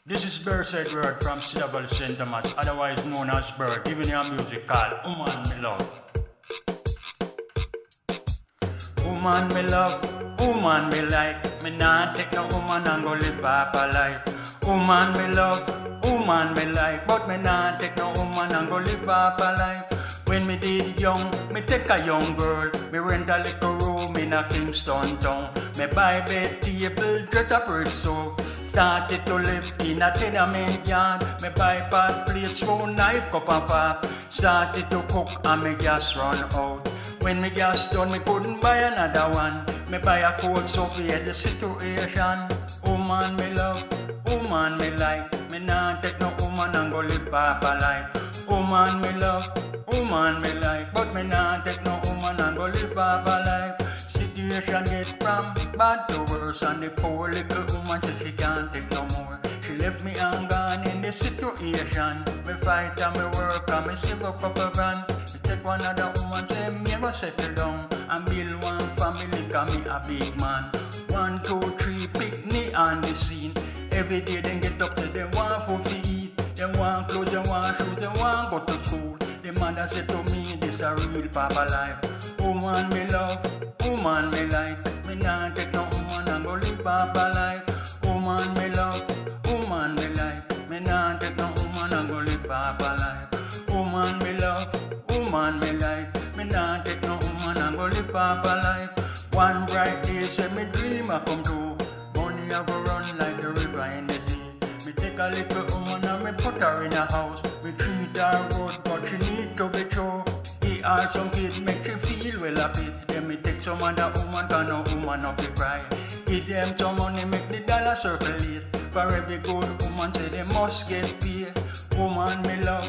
This is Bird Word from Syllable St. Thomas, otherwise known as Bird, giving you a music called Woman Me Love. Woman me love, woman me like, me nah take no woman and go live papa life. Woman me love, woman me like, but me nah take no woman and go live papa life. When me did young, me take a young girl, me rent a little room in a Kingston town. Me buy bed, table, dress a bird soap. Started to live in a tenement yard. Me buy pot, plate, spoon, knife, cup and fork. Started to cook and me gas run out. When me gas done, me couldn't buy another one. Me buy a cold so fear the situation. Woman me love, woman me like. Me nah take no woman and go live papa life. Woman me love, woman me like. But me nah take no woman and go live papa life. Situation get from bad to worse, and the poor little woman said she can't take no more. She left me and gone in the situation. Me fight and me work and me save up a grand. Me take one other woman, say me go settle down and build one family, cause me a big man. 1, 2, 3, picnic on the scene. Every day they get up till they want food to eat. They want clothes, they want shoes, they want go to school. The mother said to me, this a real papa life. Woman me love, woman me like. Me nah take no woman and go live papa life. Woman me love, woman me like. Me nah take no woman and go live papa life. Woman me love, woman me like. Me nah take no woman and go live papa life. One bright day say me dream a come true. Money a go run like the river in the sea. Me take a little woman and me put her in a house. Me treat her good but she need to be true. He are some kids make she feel well happy. Then me take some other woman, cause no woman of the cry. Give them some money, make the dollar circulate. For every good woman say they must get paid. Woman me love,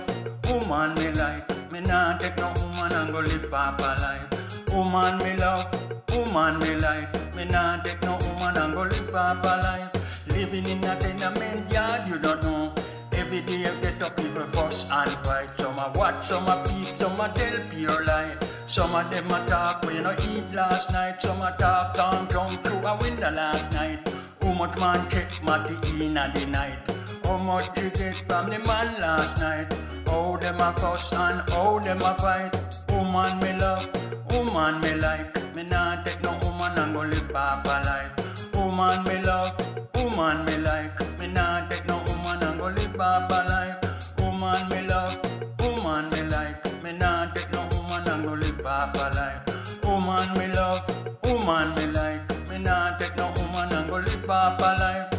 woman me like. Me nah take no woman and go live papa life. Woman me love, woman me like. Me nah take no woman and go live papa life. Living in a tenement yard, you don't know. Every day you get up, people fuss and fight. Some a watch, some a peep, some a tell pure lie. Some of them a talk when you no eat last night. Some a talk can't jump through a window last night. How much man check Matty in a the night? How much you get from the man last night? How them a fuss and how them a fight? Woman me love, woman me like. Me nah take no woman and go live papa life. Woman me love, woman me like. Me nah take no woman and go live papa life. Woman me love, woman me like. Me nah take no woman and go live papa life. Woman me love, woman me like. Me nah take no woman and go live papa life.